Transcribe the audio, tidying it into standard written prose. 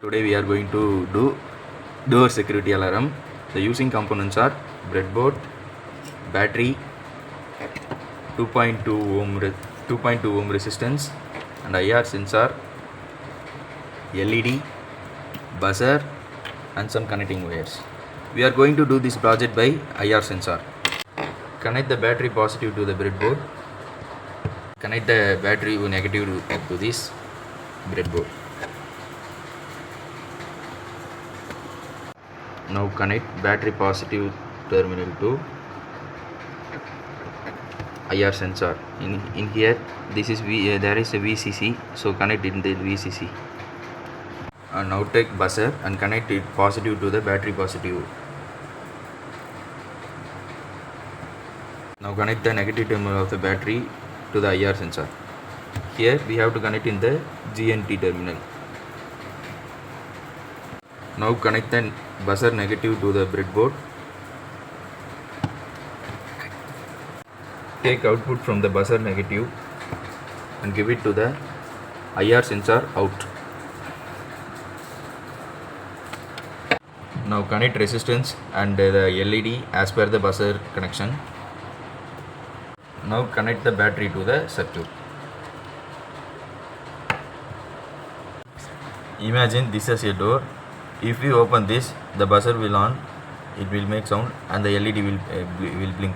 Today we are going to do door security alarm. The using components are breadboard, battery, 2.2 ohm resistance, and IR sensor, LED, buzzer, and some connecting wires. We are going to do this project by IR sensor. Connect the battery positive to the breadboard. Connect the battery negative to this breadboard. Now connect battery positive terminal to IR sensor. In here, this is there is a VCC, so connect in the VCC. And now take buzzer and connect it positive to the battery positive. Now connect the negative terminal of the battery to the IR sensor. Here we have to connect in the GNT terminal. Now connect the buzzer negative to the breadboard. Take output from the buzzer negative and give it to the IR sensor out. Now connect resistance and the LED as per the buzzer connection. Now connect the battery to the circuit. Imagine this is a door. If we open this, the buzzer will on, it will make sound and the LED will blink.